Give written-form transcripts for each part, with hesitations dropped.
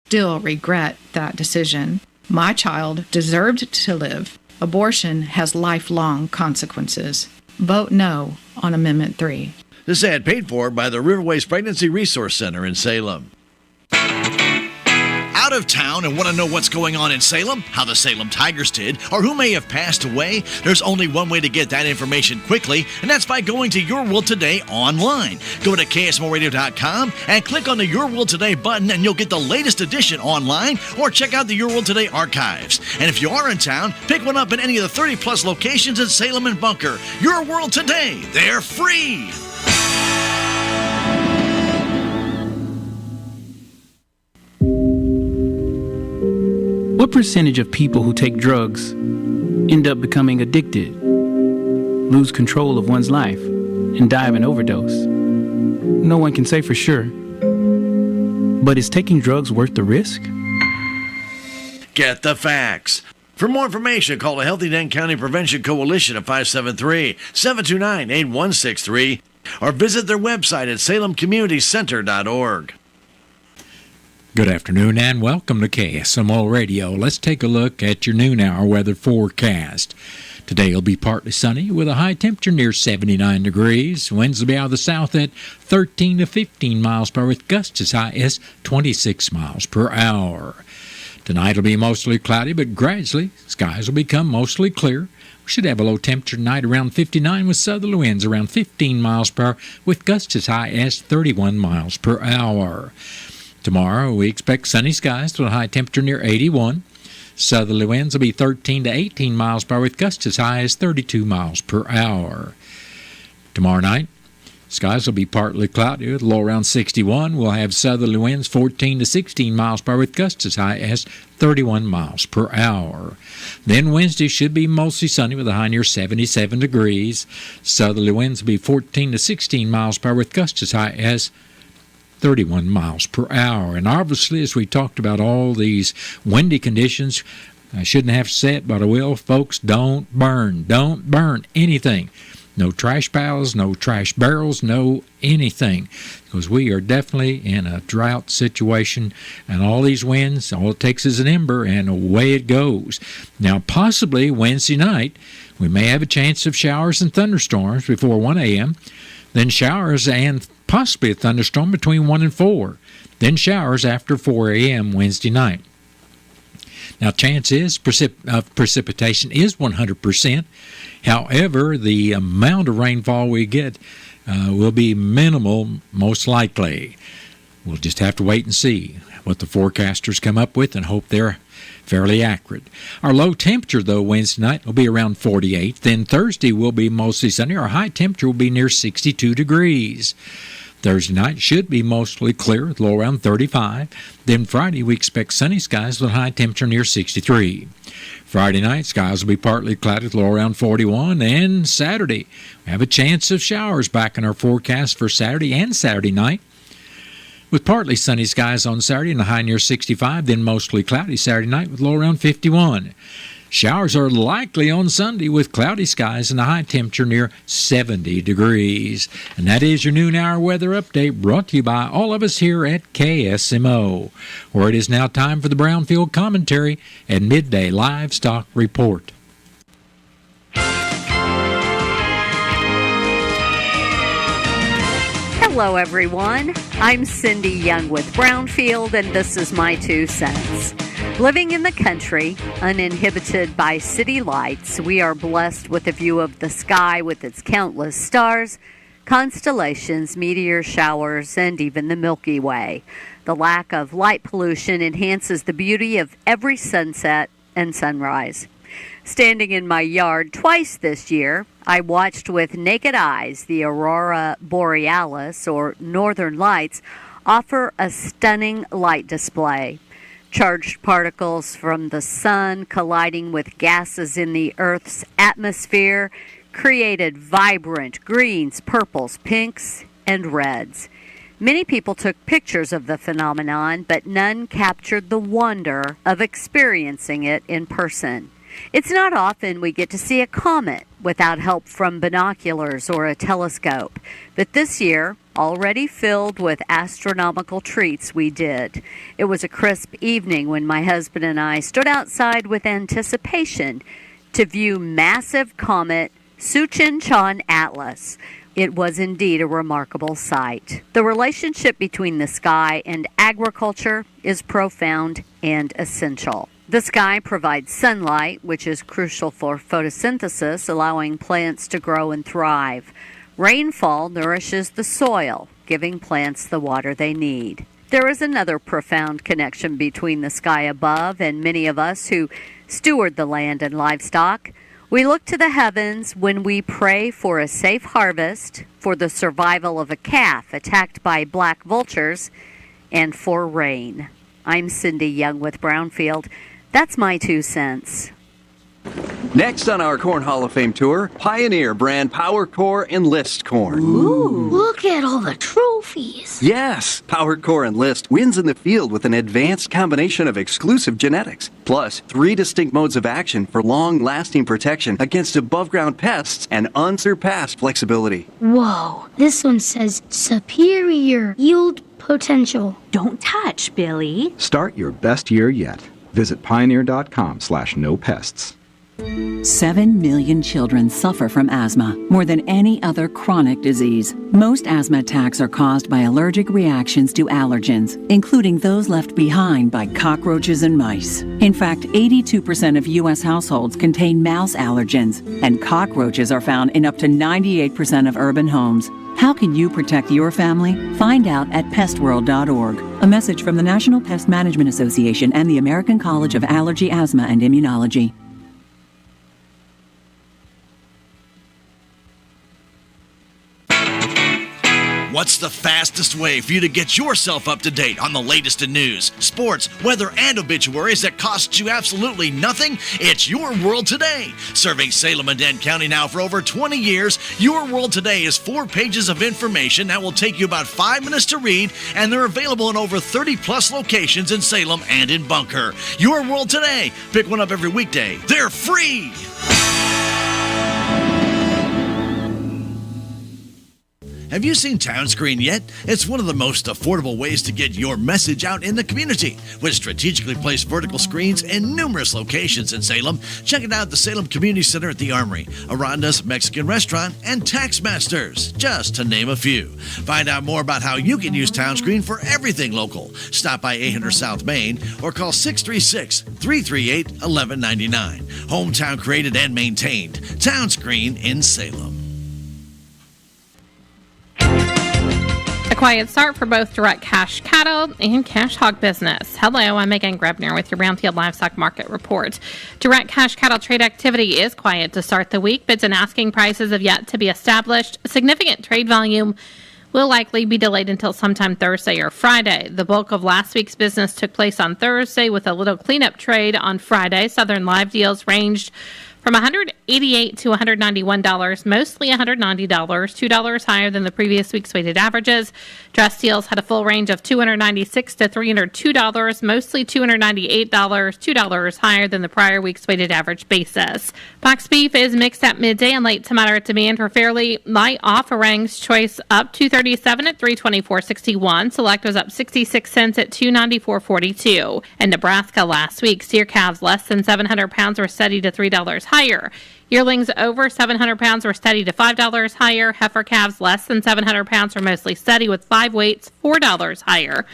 still regret that decision. My child deserved to live. Abortion has lifelong consequences. Vote no on Amendment 3. This ad paid for by the Riverways Pregnancy Resource Center in Salem. Out of town and want to know what's going on in Salem, how the Salem Tigers did, or who may have passed away? There's only one way to get that information quickly, and that's by going to Your World Today online. Go to KSMORadio.com and click on the Your World Today button, and you'll get the latest edition online, or check out the Your World Today archives. And if you are in town, pick one up in any of the 30-plus locations in Salem and Bunker. Your World Today, they're free! What percentage of people who take drugs end up becoming addicted, lose control of one's life, and die of an overdose? No one can say for sure. But is taking drugs worth the risk? Get the facts. For more information, call the Healthy Dane County Prevention Coalition at 573-729-8163 or visit their website at salemcommunitycenter.org. Good afternoon and welcome to KSMO Radio. Let's take a look at your noon hour weather forecast. Today will be partly sunny with a high temperature near 79 degrees. Winds will be out of the south at 13 to 15 miles per hour with gusts as high as 26 miles per hour. Tonight will be mostly cloudy, but gradually skies will become mostly clear. We should have a low temperature tonight around 59 with southerly winds around 15 miles per hour with gusts as high as 31 miles per hour. Tomorrow, we expect sunny skies with a high temperature near 81. Southerly winds will be 13 to 18 miles per hour with gusts as high as 32 miles per hour. Tomorrow night, skies will be partly cloudy with a low around 61. We'll have southerly winds 14 to 16 miles per hour with gusts as high as 31 miles per hour. Then Wednesday should be mostly sunny with a high near 77 degrees. Southerly winds will be 14 to 16 miles per hour with gusts as high as 31 miles per hour. And obviously, as we talked about all these windy conditions, I shouldn't have to say it, but I will, folks, don't burn. Don't burn anything. No trash barrels, no trash barrels, no anything. Because we are definitely in a drought situation, and all these winds, all it takes is an ember, and away it goes. Now, possibly Wednesday night, we may have a chance of showers and thunderstorms before 1 a.m., then showers and possibly a thunderstorm between 1 and 4, then showers after 4 a.m. Wednesday night. Now, chance of precipitation is 100%. However, the amount of rainfall we get will be minimal, most likely. We'll just have to wait and see what the forecasters come up with and hope they're fairly accurate. Our low temperature, though, Wednesday night will be around 48. Then Thursday will be mostly sunny. Our high temperature will be near 62 degrees. Thursday night should be mostly clear with low around 35. Then Friday we expect sunny skies with a high temperature near 63. Friday night skies will be partly cloudy with low around 41. And Saturday we have a chance of showers back in our forecast for Saturday and Saturday night, with partly sunny skies on Saturday and a high near 65, then mostly cloudy Saturday night with low around 51. Showers are likely on Sunday with cloudy skies and a high temperature near 70 degrees. And that is your noon hour weather update brought to you by all of us here at KSMO, where it is now time for the Brownfield Commentary and Midday Livestock Report. Hello, everyone. I'm Cindy Young with Brownfield, and this is my 2 cents. Living in the country, uninhibited by city lights, we are blessed with a view of the sky with its countless stars, constellations, meteor showers, and even the Milky Way. The lack of light pollution enhances the beauty of every sunset and sunrise. Standing in my yard twice this year, I watched with naked eyes the aurora borealis, or northern lights, offer a stunning light display. Charged particles from the sun colliding with gases in the Earth's atmosphere created vibrant greens, purples, pinks, and reds. Many people took pictures of the phenomenon, but none captured the wonder of experiencing it in person. It's not often we get to see a comet without help from binoculars or a telescope, but this year, already filled with astronomical treats we did. It was a crisp evening when my husband and I stood outside with anticipation to view massive comet Suchin-Chan Atlas. It was indeed a remarkable sight. The relationship between the sky and agriculture is profound and essential. The sky provides sunlight, which is crucial for photosynthesis, allowing plants to grow and thrive. Rainfall nourishes the soil, giving plants the water they need. There is another profound connection between the sky above and many of us who steward the land and livestock. We look to the heavens when we pray for a safe harvest, for the survival of a calf attacked by black vultures, and for rain. I'm Cindy Young with Brownfield. That's my 2 cents. Next on our Corn Hall of Fame tour, Pioneer brand Power Core Enlist corn. Ooh, look at all the trophies. Yes, Power Core Enlist wins in the field with an advanced combination of exclusive genetics, plus 3 distinct modes of action for long-lasting protection against above-ground pests and unsurpassed flexibility. Whoa, this one says superior yield potential. Don't touch, Billy. Start your best year yet. Visit pioneer.com/no-pests. 7 million children suffer from asthma, more than any other chronic disease. Most asthma attacks are caused by allergic reactions to allergens, including those left behind by cockroaches and mice. In fact, 82% of U.S. households contain mouse allergens, and cockroaches are found in up to 98% of urban homes. How can you protect your family? Find out at pestworld.org. A message from the National Pest Management Association and the American College of Allergy, Asthma, and Immunology. What's the fastest way for you to get yourself up to date on the latest in news, sports, weather, and obituaries that costs you absolutely nothing? It's Your World Today. Serving Salem and Dane County now for over 20 years, Your World Today is 4 pages of information that will take you about 5 minutes to read, and they're available in over 30-plus locations in Salem and in Bunker. Your World Today. Pick one up every weekday. They're free! Have you seen Town Screen yet? It's one of the most affordable ways to get your message out in the community. With strategically placed vertical screens in numerous locations in Salem, check it out at the Salem Community Center at the Armory, Aranda's Mexican Restaurant, and Taxmasters, just to name a few. Find out more about how you can use Town Screen for everything local. Stop by 800 South Main or call 636-338-1199. Hometown created and maintained. Town Screen in Salem. A quiet start for both direct cash cattle and cash hog business. Hello, I'm Megan Grebner with your Brownfield Livestock Market Report. Direct cash cattle trade activity is quiet to start the week. Bids and asking prices have yet to be established. Significant trade volume will likely be delayed until sometime Thursday or Friday. The bulk of last week's business took place on Thursday with a little cleanup trade on Friday. Southern live deals ranged from $188 to $191, mostly $190, $2 higher than the previous week's weighted averages. Dress deals had a full range of $296 to $302, mostly $298, $2 higher than the prior week's weighted average basis. Box beef is mixed at midday and late to moderate demand for fairly light offerings. Choice up $237 at $324.61. Select was up 66 cents at $294.42. In Nebraska last week, steer calves less than 700 pounds were steady to $3 higher. Yearlings over 700 pounds were steady to $5 higher. Heifer calves less than 700 pounds were mostly steady with 5 weights $4 higher.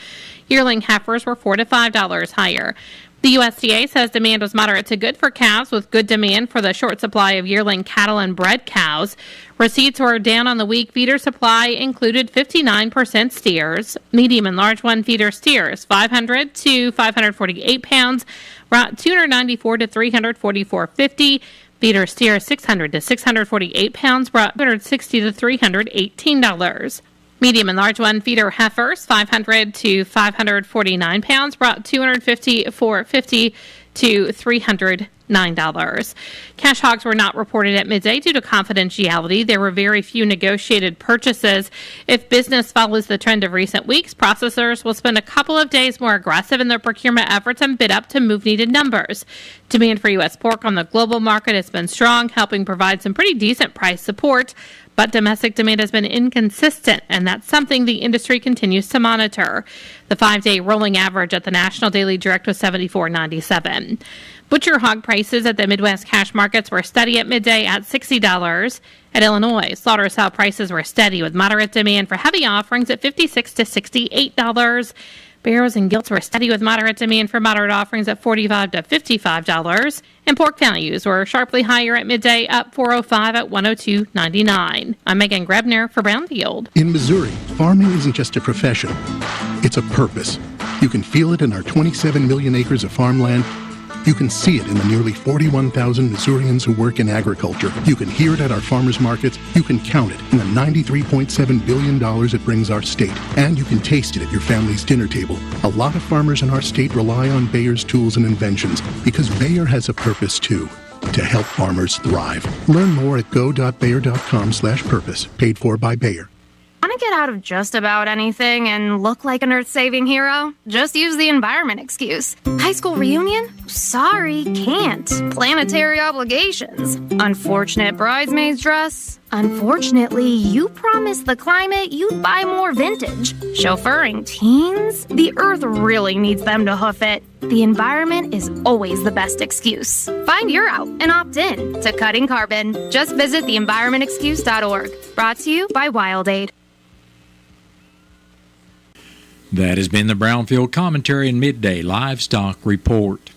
Yearling heifers were $4 to $5 higher. The USDA says demand was moderate to good for calves, with good demand for the short supply of yearling cattle and bred cows. Receipts were down on the week. Feeder supply included 59% steers. Medium and large one feeder steers, 500 to 548 pounds, brought 294 to 344.50. Feeder steers, 600 to 648 pounds, brought 160 to $318. Medium and large one feeder heifers, 500 to 549 pounds, brought 254.50 to $300. $9. Cash hogs were not reported at midday due to confidentiality. There were very few negotiated purchases. If business follows the trend of recent weeks, processors will spend a couple of days more aggressive in their procurement efforts and bid up to move needed numbers. Demand for U.S. pork on the global market has been strong, helping provide some pretty decent price support. But domestic demand has been inconsistent, and that's something the industry continues to monitor. The 5-day rolling average at the National Daily Direct was $74.97. Butcher hog prices at the Midwest cash markets were steady at midday at $60. At Illinois, slaughter sale prices were steady with moderate demand for heavy offerings at $56 to $68. Barrows and gilts were steady with moderate demand for moderate offerings at $45 to $55. And pork values were sharply higher at midday, up $4.05 at $102.99. I'm Megan Grebner for Brownfield. In Missouri, farming isn't just a profession, it's a purpose. You can feel it in our 27 million acres of farmland. You can see it in the nearly 41,000 Missourians who work in agriculture. You can hear it at our farmers markets. You can count it in the $93.7 billion it brings our state. And you can taste it at your family's dinner table. A lot of farmers in our state rely on Bayer's tools and inventions because Bayer has a purpose too, to help farmers thrive. Learn more at go.bayer.com/purpose, paid for by Bayer. Want to get out of just about anything and look like an earth-saving hero? Just use the environment excuse. High school reunion? Sorry, can't. Planetary obligations. Unfortunate bridesmaid's dress? Unfortunately, you promised the climate you'd buy more vintage. Chauffeuring teens? The earth really needs them to hoof it. The environment is always the best excuse. Find your out and opt in to cutting carbon. Just visit theenvironmentexcuse.org. Brought to you by WildAid. That has been the Brownfield Commentary and Midday Livestock Report.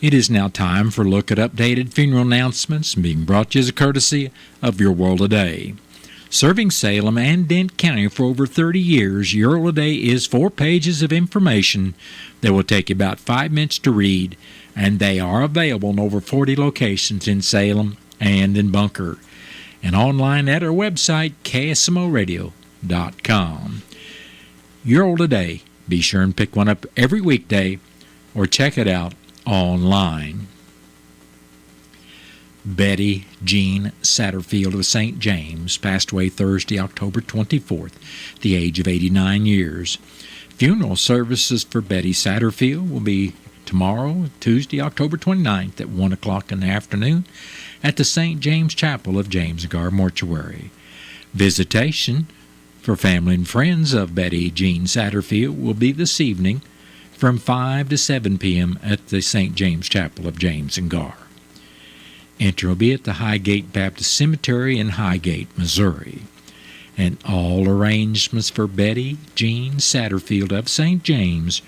It is now time for a look at updated funeral announcements being brought to you as a courtesy of Your World Today. Serving Salem and Dent County for over 30 years, Your World Today is 4 pages of information that will take you about 5 minutes to read, and they are available in over 40 locations in Salem and in Bunker, and online at our website, KSMOradio.com. Your World Today. Be sure and pick one up every weekday or check it out online. Betty Jean Satterfield of St. James passed away Thursday, October 24th, at the age of 89 years. Funeral services for Betty Satterfield will be tomorrow, Tuesday, October 29th at 1 o'clock in the afternoon at the St. James Chapel of James Gar Mortuary. Visitation for family and friends of Betty Jean Satterfield will be this evening from 5 to 7 p.m. at the St. James Chapel of James and Gar. Entry will be at the Highgate Baptist Cemetery in Highgate, Missouri. And all arrangements for Betty Jean Satterfield of St. James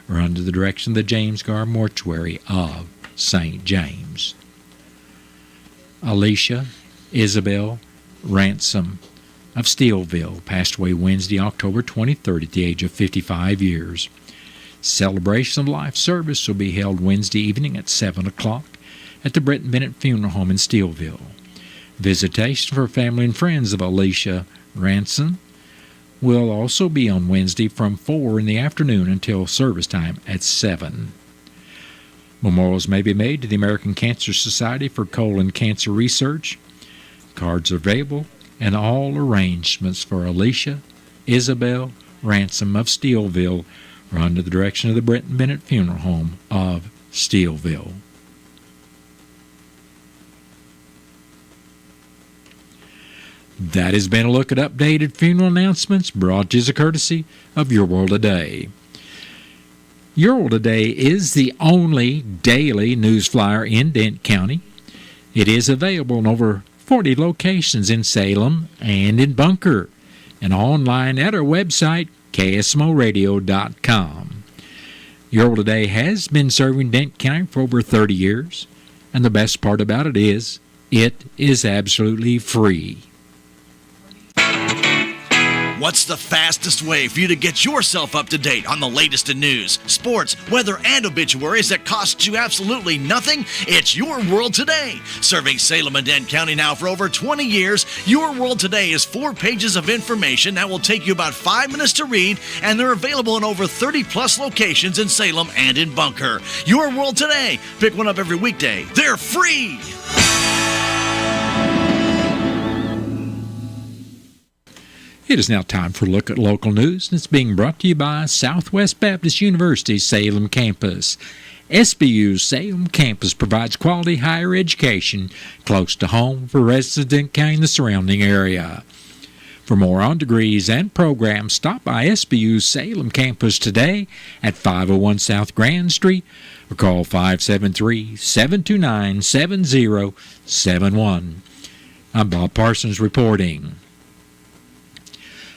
are under the direction of the James Gar Mortuary of St. James. Alicia Isabel Ransom of Steelville passed away Wednesday, October 23rd at the age of 55 years. Celebration of Life service will be held Wednesday evening at 7 o'clock at the Bretton Bennett Funeral Home in Steelville. Visitation for family and friends of Alicia Ransom will also be on Wednesday from 4 in the afternoon until service time at 7. Memorials may be made to the American Cancer Society for Colon Cancer Research. Cards are available, and all arrangements for Alicia Isabel Ransom of Steelville are under the direction of the Bretton Bennett Funeral Home of Steelville. That has been a look at updated funeral announcements brought to you as a courtesy of Your World Today. Your World Today is the only daily news flyer in Dent County. It is available in over 40 locations in Salem and in Bunker, and online at our website, KSMOradio.com. Your World Today has been serving Dent County for over 30 years, and the best part about it is absolutely free. What's the fastest way for you to get yourself up to date on the latest in news, sports, weather, and obituaries that cost you absolutely nothing? It's Your World Today. Serving Salem and Dent County now for over 20 years, Your World Today is 4 pages of information that will take you about 5 minutes to read, and they're available in over 30-plus locations in Salem and in Bunker. Your World Today. Pick one up every weekday. They're free! It is now time for a look at local news, and it's being brought to you by Southwest Baptist University's Salem campus. SBU's Salem campus provides quality higher education close to home for residents in County and the surrounding area. For more on degrees and programs, stop by SBU's Salem campus today at 501 South Grand Street or call 573-729-7071. I'm Bob Parsons reporting.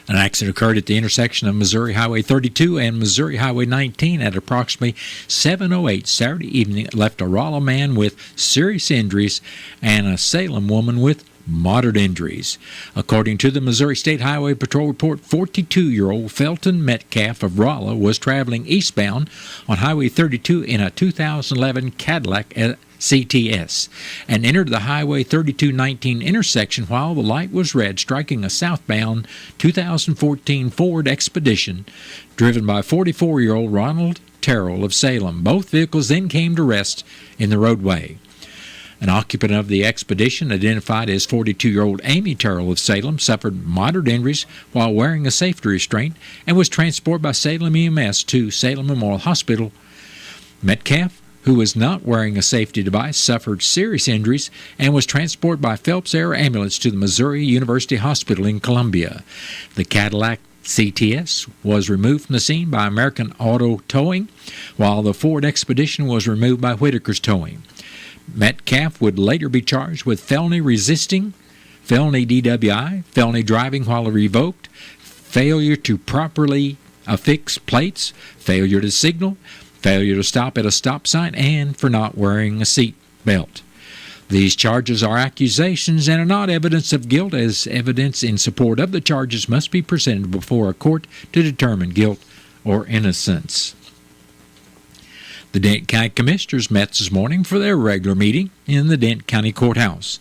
An accident occurred at the intersection of Missouri Highway 32 and Missouri Highway 19 at approximately 7:08 Saturday evening. It left a Rolla man with serious injuries and a Salem woman with moderate injuries. According to the Missouri State Highway Patrol report, 42-year-old Felton Metcalf of Rolla was traveling eastbound on Highway 32 in a 2011 Cadillac CTS and entered the Highway 3219 intersection while the light was red, striking a southbound 2014 Ford Expedition driven by 44-year-old Ronald Terrell of Salem. Both vehicles then came to rest in the roadway. An occupant of the Expedition, identified as 42-year-old Amy Terrell of Salem, suffered moderate injuries while wearing a safety restraint and was transported by Salem EMS to Salem Memorial Hospital. Metcalf, who was not wearing a safety device, suffered serious injuries and was transported by Phelps Air Ambulance to the Missouri University Hospital in Columbia. The Cadillac CTS was removed from the scene by American Auto Towing, while the Ford Expedition was removed by Whitaker's Towing. Metcalf would later be charged with felony resisting, felony DWI, felony driving while revoked, failure to properly affix plates, failure to signal, failure to stop at a stop sign, and for not wearing a seat belt. These charges are accusations and are not evidence of guilt, as evidence in support of the charges must be presented before a court to determine guilt or innocence. The Dent County Commissioners met this morning for their regular meeting in the Dent County Courthouse.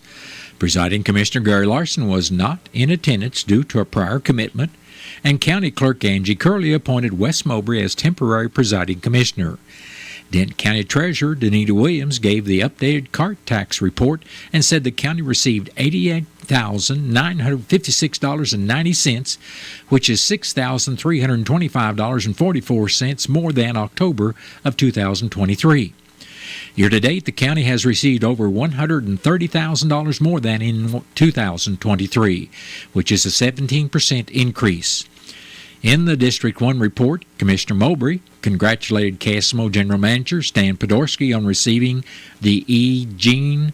Presiding Commissioner Gary Larson was not in attendance due to a prior commitment, and County Clerk Angie Curley appointed Wes Mowbray as temporary presiding commissioner. Dent County Treasurer Danita Williams gave the updated cart tax report and said the county received $88,956.90, which is $6,325.44 more than October of 2023. Year-to-date, the county has received over $130,000 more than in 2023, which is a 17% increase. In the District 1 report, Commissioner Mowbray congratulated KSMO General Manager Stan Podorsky on receiving the Eugene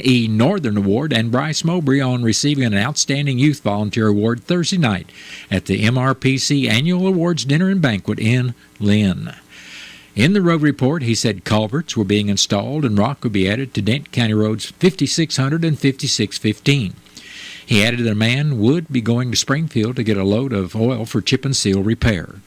E. Northern Award, and Bryce Mowbray on receiving an Outstanding Youth Volunteer Award Thursday night at the MRPC Annual Awards Dinner and Banquet in Lynn. In the road report, he said culverts were being installed and rock would be added to Dent County Roads 5600 and 5615. He added that a man would be going to Springfield to get a load of oil for chip and seal repair.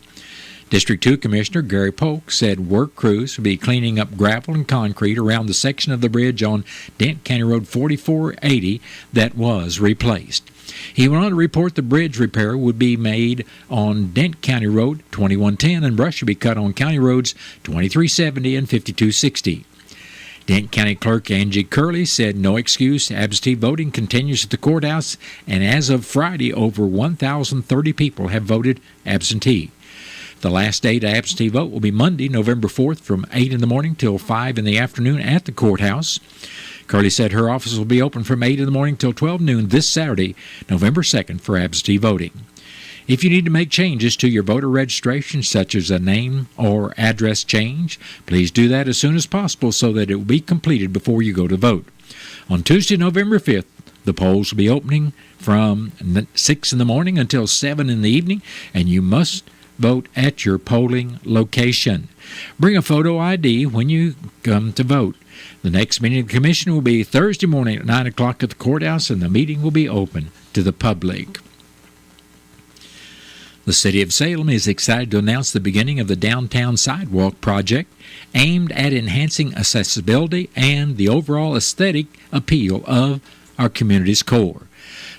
District 2 Commissioner Gary Polk said work crews would be cleaning up gravel and concrete around the section of the bridge on Dent County Road 4480 that was replaced. He went on to report the bridge repair would be made on Dent County Road 2110 and brush would be cut on County Roads 2370 and 5260. Dent County Clerk Angie Curley said no excuse absentee voting continues at the courthouse, and as of Friday, over 1,030 people have voted absentee. The last day to absentee vote will be Monday, November 4th from 8 in the morning till 5 in the afternoon at the courthouse. Curley said her office will be open from 8 in the morning till 12 noon this Saturday, November 2nd, for absentee voting. If you need to make changes to your voter registration, such as a name or address change, please do that as soon as possible so that it will be completed before you go to vote. On Tuesday, November 5th, the polls will be opening from 6 in the morning until 7 in the evening, and you must vote at your polling location. Bring a photo ID when you come to vote. The next meeting of the Commission will be Thursday morning at 9 o'clock at the courthouse, and the meeting will be open to the public. The City of Salem is excited to announce the beginning of the Downtown Sidewalk Project, aimed at enhancing accessibility and the overall aesthetic appeal of our community's core.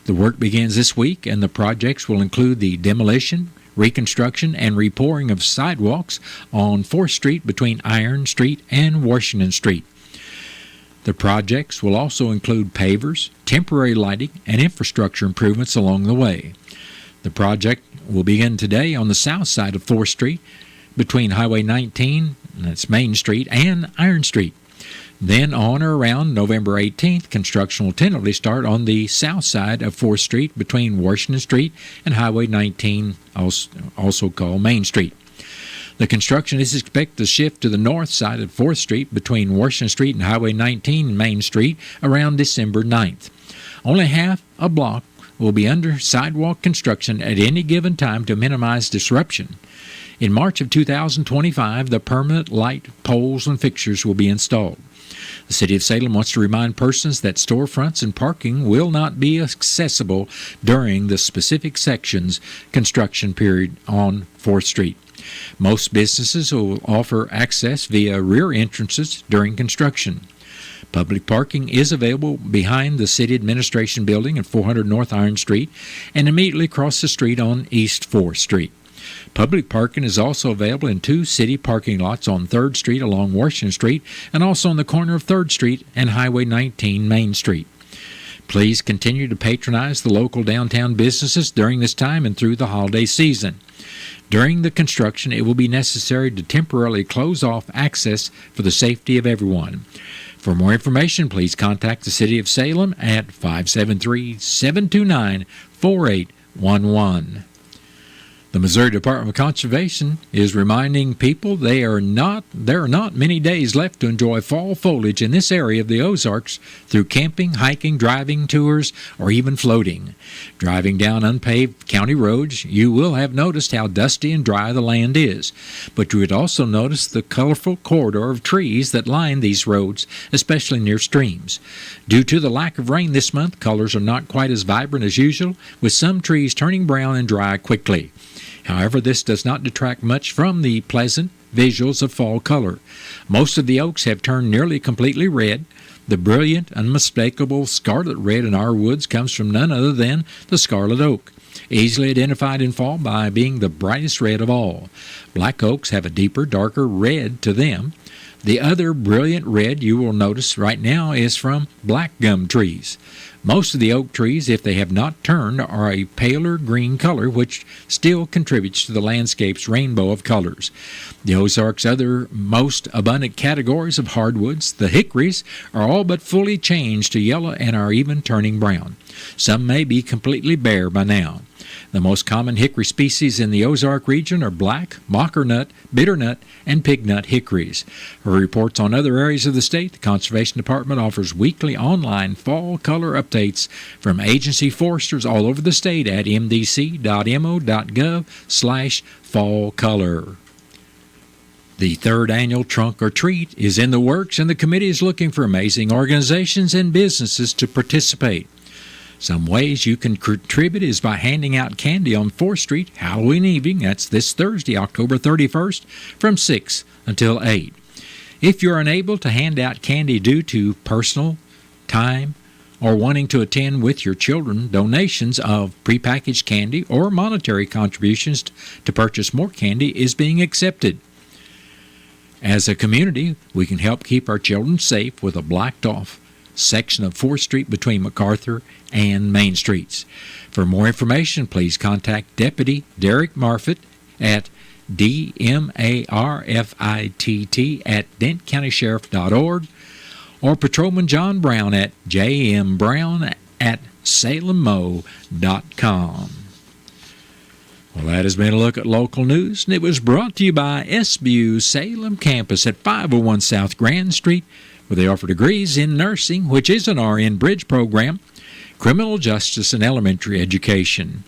The work begins this week, and the projects will include the demolition, reconstruction, and repouring of sidewalks on 4th Street between Iron Street and Washington Street. The projects will also include pavers, temporary lighting, and infrastructure improvements along the way. The project will begin today on the south side of 4th Street between Highway 19, that's Main Street, and Iron Street. Then on or around November 18th, construction will tentatively start on the south side of 4th Street between Washington Street and Highway 19, also called Main Street. The construction is expected to shift to the north side of 4th Street between Washington Street and Highway 19 and Main Street around December 9th. Only half a block will be under sidewalk construction at any given time to minimize disruption. In March of 2025, the permanent light poles and fixtures will be installed. The City of Salem wants to remind persons that storefronts and parking will not be accessible during the specific section's construction period on 4th Street. Most businesses will offer access via rear entrances during construction. Public parking is available behind the City Administration Building at 400 North Iron Street and immediately across the street on East 4th Street. Public parking is also available in 2 city parking lots on 3rd Street along Washington Street and also on the corner of 3rd Street and Highway 19 Main Street. Please continue to patronize the local downtown businesses during this time and through the holiday season. During the construction, it will be necessary to temporarily close off access for the safety of everyone. For more information, please contact the City of Salem at 573-729-4811. The Missouri Department of Conservation is reminding people there are not many days left to enjoy fall foliage in this area of the Ozarks through camping, hiking, driving tours, or even floating. Driving down unpaved county roads, you will have noticed how dusty and dry the land is, but you would also notice the colorful corridor of trees that line these roads, especially near streams. Due to the lack of rain this month, colors are not quite as vibrant as usual, with some trees turning brown and dry quickly. However, this does not detract much from the pleasant visuals of fall color. Most of the oaks have turned nearly completely red. The brilliant, unmistakable scarlet red in our woods comes from none other than the scarlet oak, easily identified in fall by being the brightest red of all. Black oaks have a deeper, darker red to them. The other brilliant red you will notice right now is from black gum trees. Most of the oak trees, if they have not turned, are a paler green color, which still contributes to the landscape's rainbow of colors. The Ozarks' other most abundant categories of hardwoods, the hickories, are all but fully changed to yellow and are even turning brown. Some may be completely bare by now. The most common hickory species in the Ozark region are black, mockernut, bitternut, and pignut hickories. For reports on other areas of the state, the Conservation Department offers weekly online fall color updates from agency foresters all over the state at mdc.mo.gov/fall color. The 3rd annual Trunk or Treat is in the works, and the committee is looking for amazing organizations and businesses to participate. Some ways you can contribute is by handing out candy on 4th Street Halloween evening. That's this Thursday, October 31st, from 6 until 8. If you're unable to hand out candy due to personal time or wanting to attend with your children, donations of prepackaged candy or monetary contributions to purchase more candy is being accepted. As a community, we can help keep our children safe with a blocked-off section of 4th Street between MacArthur and Main Streets. For more information, please contact Deputy Derek Marfitt at DMARFITT@DentCountySheriff.org or Patrolman John Brown at jmbrown@salemmo.com. Well, that has been a look at local news, and it was brought to you by SBU Salem Campus at 501 South Grand Street, where they offer degrees in nursing, which is an RN bridge program, criminal justice, and elementary education.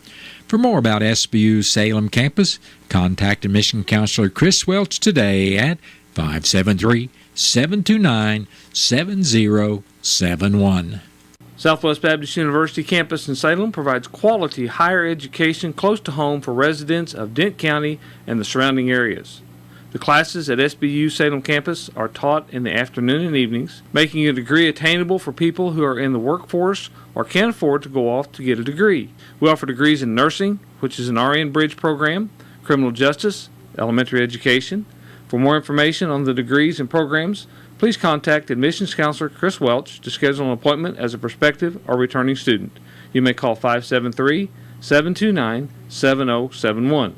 For more about SBU's Salem campus, contact admission counselor Chris Welch today at 573-729-7071. Southwest Baptist University campus in Salem provides quality higher education close to home for residents of Dent County and the surrounding areas. The classes at SBU Salem campus are taught in the afternoon and evenings, making a degree attainable for people who are in the workforce or can't afford to go off to get a degree. We offer degrees in nursing, which is an RN Bridge program, criminal justice, elementary education. For more information on the degrees and programs, please contact admissions counselor Chris Welch to schedule an appointment as a prospective or returning student. You may call 573-729-7071.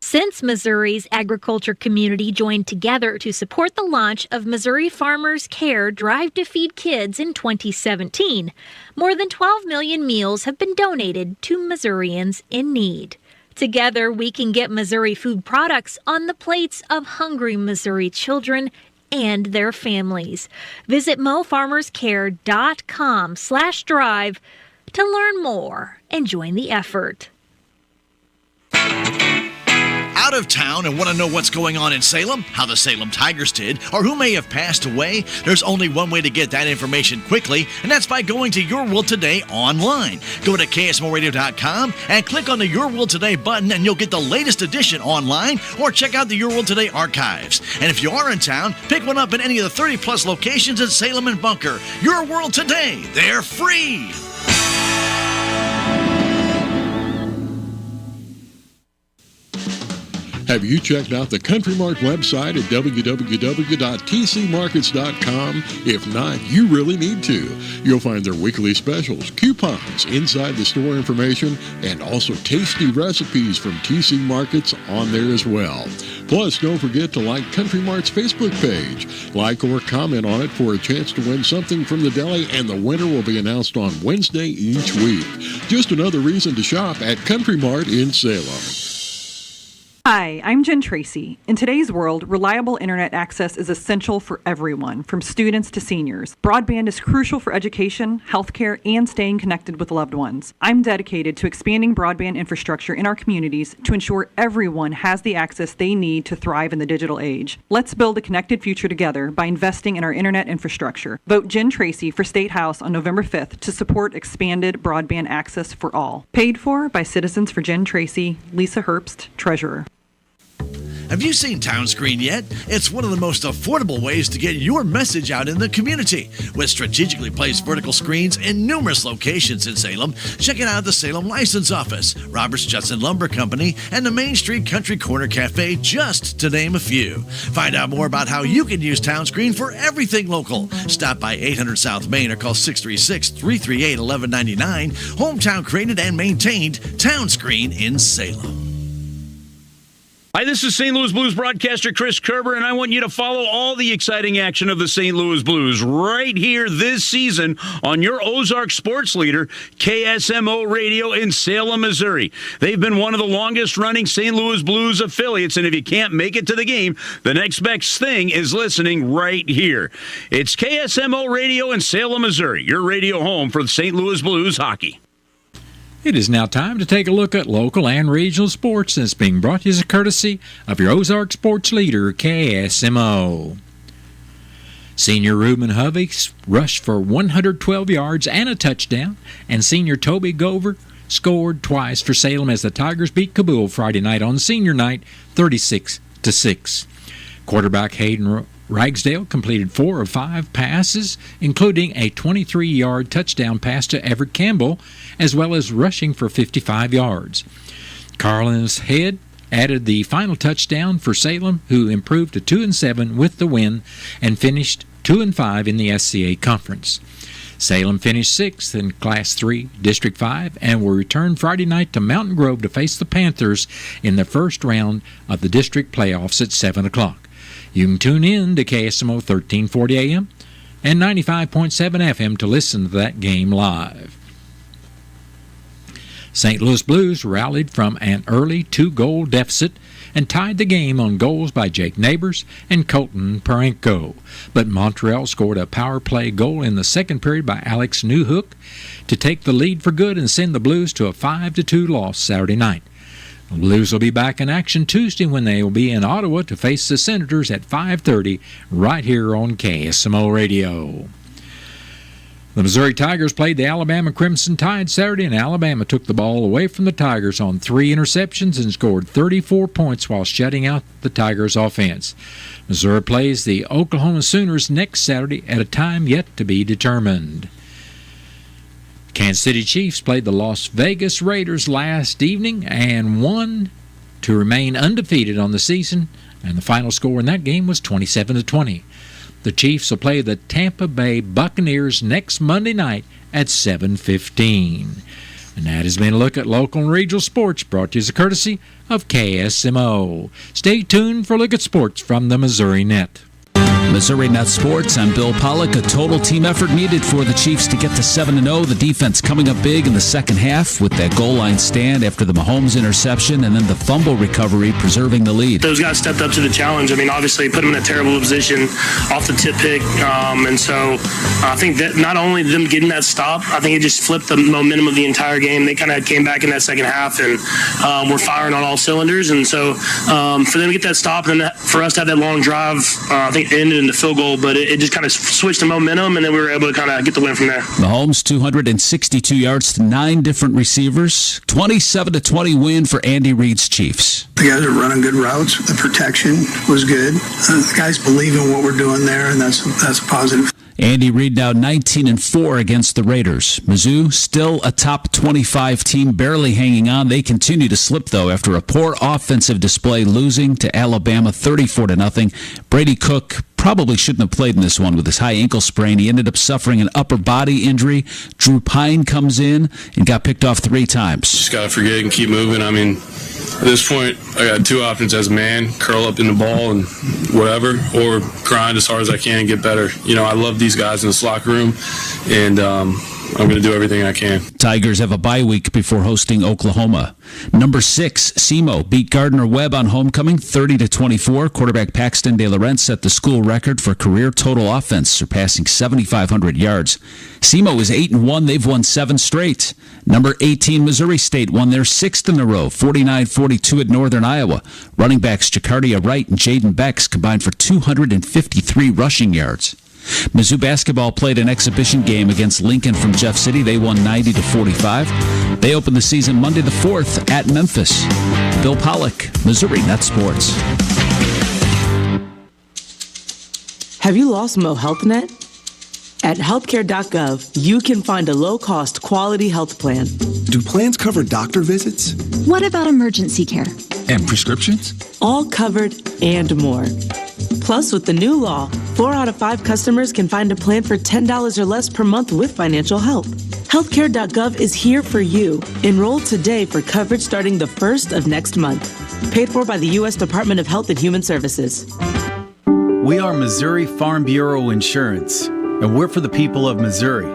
Since Missouri's agriculture community joined together to support the launch of Missouri Farmers Care Drive to Feed Kids in 2017, more than 12 million meals have been donated to Missourians in need. Together, we can get Missouri food products on the plates of hungry Missouri children and their families. Visit mofarmerscare.com/drive to learn more and join the effort. Out of town and want to know what's going on in Salem, how the Salem Tigers did, or who may have passed away? There's only one way to get that information quickly, and that's by going to Your World Today online. Go to KSMOradio.com and click on the Your World Today button, and you'll get the latest edition online, or check out the Your World Today archives. And if you are in town, pick one up in any of the 30-plus locations in Salem and Bunker. Your World Today, they're free! Have you checked out the Country Mart website at www.tcmarkets.com? If not, you really need to. You'll find their weekly specials, coupons, inside the store information, and also tasty recipes from TC Markets on there as well. Plus, don't forget to like Country Mart's Facebook page. Like or comment on it for a chance to win something from the deli, and the winner will be announced on Wednesday each week. Just another reason to shop at Country Mart in Salem. Hi, I'm Jen Tracy. In today's world, reliable internet access is essential for everyone, from students to seniors. Broadband is crucial for education, healthcare, and staying connected with loved ones. I'm dedicated to expanding broadband infrastructure in our communities to ensure everyone has the access they need to thrive in the digital age. Let's build a connected future together by investing in our internet infrastructure. Vote Jen Tracy for State House on November 5th to support expanded broadband access for all. Paid for by Citizens for Jen Tracy, Lisa Herbst, Treasurer. Have you seen Town Screen yet? It's one of the most affordable ways to get your message out in the community. With strategically placed vertical screens in numerous locations in Salem, check it out at the Salem License Office, Roberts Judson Lumber Company, and the Main Street Country Corner Cafe, just to name a few. Find out more about how you can use Town Screen for everything local. Stop by 800 South Main or call 636-338-1199. Hometown created and maintained, Town Screen in Salem. Hi, this is St. Louis Blues broadcaster Chris Kerber, and I want you to follow all the exciting action of the St. Louis Blues right here this season on your Ozark sports leader, KSMO Radio in Salem, Missouri. They've been one of the longest-running St. Louis Blues affiliates, and if you can't make it to the game, the next best thing is listening right here. It's KSMO Radio in Salem, Missouri, your radio home for the St. Louis Blues hockey. It is now time to take a look at local and regional sports, and it's being brought to you as a courtesy of your Ozark sports leader, KSMO. Senior Reuben Hovey rushed for 112 yards and a touchdown, and senior Toby Gover scored twice for Salem as the Tigers beat Kabul Friday night on senior night, 36-6. Quarterback Hayden Ragsdale completed 4 of 5 passes, including a 23-yard touchdown pass to Everett Campbell, as well as rushing for 55 yards. Carlin's Head added the final touchdown for Salem, who improved to 2-7 with the win and finished 2-5 in the SCA Conference. Salem finished 6th in Class 3, District 5, and will return Friday night to Mountain Grove to face the Panthers in the first round of the district playoffs at 7 o'clock. You can tune in to KSMO 1340 AM and 95.7 FM to listen to that game live. St. Louis Blues rallied from an early 2-goal deficit and tied the game on goals by Jake Neighbors and Colton Parenko. But Montreal scored a power play goal in the second period by Alex Newhook to take the lead for good and send the Blues to a 5-2 loss Saturday night. The Blues will be back in action Tuesday when they will be in Ottawa to face the Senators at 5:30 right here on KSMO Radio. The Missouri Tigers played the Alabama Crimson Tide Saturday, and Alabama took the ball away from the Tigers on 3 interceptions and scored 34 points while shutting out the Tigers' offense. Missouri plays the Oklahoma Sooners next Saturday at a time yet to be determined. Kansas City Chiefs played the Las Vegas Raiders last evening and won to remain undefeated on the season, and the final score in that game was 27-20. The Chiefs will play the Tampa Bay Buccaneers next Monday night at 7:15. And that has been a look at local and regional sports brought to you as a courtesy of KSMO. Stay tuned for a look at sports from the Missouri Net. Missouri Net Sports, I'm Bill Pollock. A total team effort needed for the Chiefs to get to 7-0. The defense coming up big in the second half with that goal line stand after the Mahomes interception and then the fumble recovery, preserving the lead. Those guys stepped up to the challenge. I mean, obviously put them in a terrible position off the tip pick. And so I think that not only them getting that stop, I think it just flipped the momentum of the entire game. They kind of came back in that second half and were firing on all cylinders. And so for them to get that stop and then for us to have that long drive, I think it ended in the field goal, but it just kind of switched the momentum, and then we were able to kind of get the win from there. Mahomes, 262 yards to 9 different receivers. 27-20 win for Andy Reid's Chiefs. The guys are running good routes. The protection was good. The guys believe in what we're doing there, and that's a positive. Andy Reid now 19-4 against the Raiders. Mizzou still a top 25 team, barely hanging on. They continue to slip, though, after a poor offensive display, losing to Alabama 34-0. Brady Cook probably shouldn't have played in this one with his high ankle sprain. He ended up suffering an upper body injury. Drew Pine comes in and got picked off 3 times. Just got to forget and keep moving. I mean, at this point, I got 2 options as a man: curl up in the ball and whatever, or grind as hard as I can and get better. You know, I love these guys in this locker room, and I'm going to do everything I can. Tigers have a bye week before hosting Oklahoma. Number 6, SEMO beat Gardner-Webb on homecoming 30-24. Quarterback Paxton De Laurent set the school record for career total offense, surpassing 7,500 yards. SEMO is 8-1. They've won 7 straight. Number 18, Missouri State won their 6th in a row, 49-42 at Northern Iowa. Running backs Jacardia Wright and Jaden Becks combined for 253 rushing yards. Mizzou basketball played an exhibition game against Lincoln from Jeff City. They won 90-45. They opened the season Monday the 4th at Memphis. Bill Pollock, Missouri Net Sports. Have you lost Mo Health Net? At healthcare.gov, you can find a low-cost, quality health plan. Do plans cover doctor visits? What about emergency care? And prescriptions? All covered and more. Plus, with the new law, 4 out of 5 customers can find a plan for $10 or less per month with financial help. Healthcare.gov is here for you. Enroll today for coverage starting the 1st of next month. Paid for by the U.S. Department of Health and Human Services. We are Missouri Farm Bureau Insurance, and we're for the people of Missouri,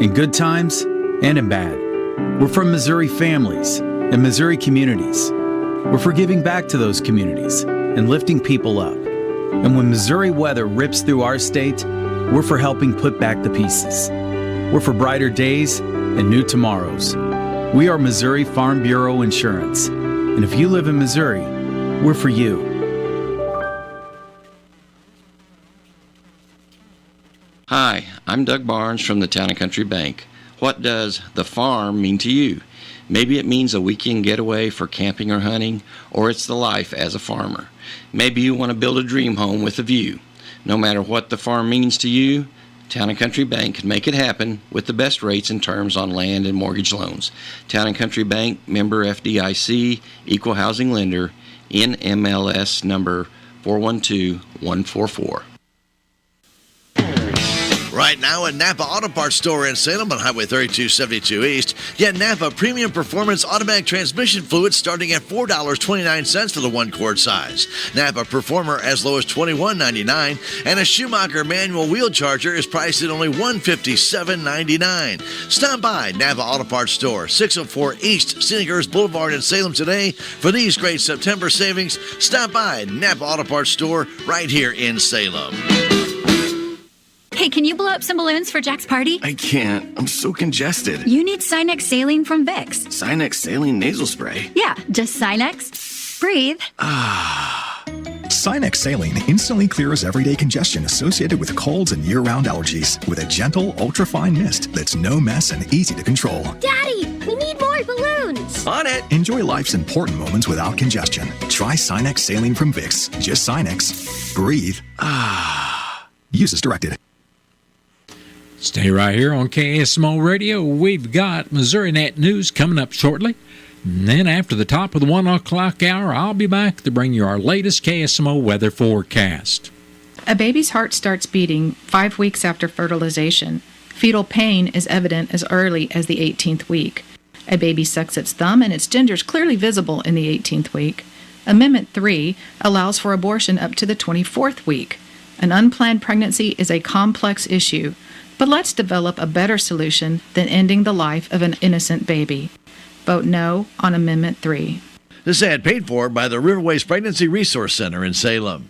in good times and in bad. We're from Missouri families and Missouri communities. We're for giving back to those communities and lifting people up. And when Missouri weather rips through our state, we're for helping put back the pieces. We're for brighter days and new tomorrows. We are Missouri Farm Bureau Insurance. And if you live in Missouri, we're for you. Hi, I'm Doug Barnes from the Town & Country Bank. What does the farm mean to you? Maybe it means a weekend getaway for camping or hunting, or it's the life as a farmer. Maybe you want to build a dream home with a view. No matter what the farm means to you, Town & Country Bank can make it happen with the best rates and terms on land and mortgage loans. Town & Country Bank, member FDIC, equal housing lender, NMLS number 412144. Right now at Napa Auto Parts Store in Salem on Highway 3272 East, get Napa Premium Performance Automatic Transmission Fluid starting at $4.29 for the 1-quart size. Napa Performer as low as $21.99, and a Schumacher manual wheel charger is priced at only $157.99. Stop by Napa Auto Parts Store, 604 East Scenic Boulevard in Salem today for these great September savings. Stop by Napa Auto Parts Store right here in Salem. Hey, can you blow up some balloons for Jack's party? I can't. I'm so congested. You need Sinex Saline from Vicks. Sinex Saline Nasal Spray? Yeah, just Sinex. Breathe. Sinex Saline instantly clears everyday congestion associated with colds and year-round allergies with a gentle, ultra-fine mist that's no mess and easy to control. Daddy, we need more balloons. On it. Enjoy life's important moments without congestion. Try Sinex Saline from Vicks. Just Sinex. Breathe. Use as directed. Stay right here on KSMO Radio. We've got Missouri Net News coming up shortly. And then after the top of the 1 o'clock hour, I'll be back to bring you our latest KSMO weather forecast. A baby's heart starts beating 5 weeks after fertilization. Fetal pain is evident as early as the 18th week. A baby sucks its thumb and its gender is clearly visible in the 18th week. Amendment 3 allows for abortion up to the 24th week. An unplanned pregnancy is a complex issue, but let's develop a better solution than ending the life of an innocent baby. Vote no on Amendment 3. This ad paid for by the Riverways Pregnancy Resource Center in Salem.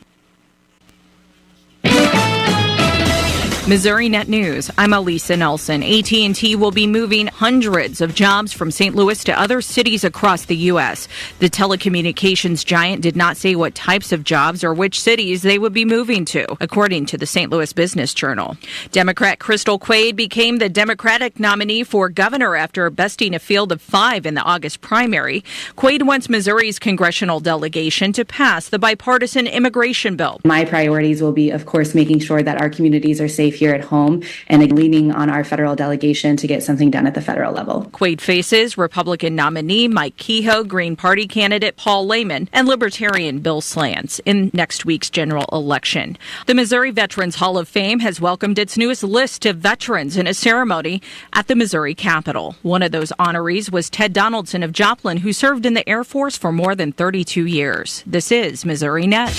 Missouri Net News. I'm Elisa Nelson. AT&T will be moving hundreds of jobs from St. Louis to other cities across the U.S. The telecommunications giant did not say what types of jobs or which cities they would be moving to, according to the St. Louis Business Journal. Democrat Crystal Quade became the Democratic nominee for governor after besting a field of 5 in the August primary. Quade wants Missouri's congressional delegation to pass the bipartisan immigration bill. My priorities will be, of course, making sure that our communities are safe here at home and leaning on our federal delegation to get something done at the federal level. Quade faces Republican nominee Mike Kehoe, Green Party candidate Paul Lehman, and Libertarian Bill Slants in next week's general election. The Missouri Veterans Hall of Fame has welcomed its newest list of veterans in a ceremony at the Missouri Capitol. One of those honorees was Ted Donaldson of Joplin, who served in the Air Force for more than 32 years. This is Missouri Net.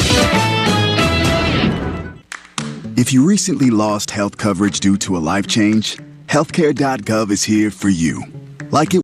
If you recently lost health coverage due to a life change, healthcare.gov is here for you. Like it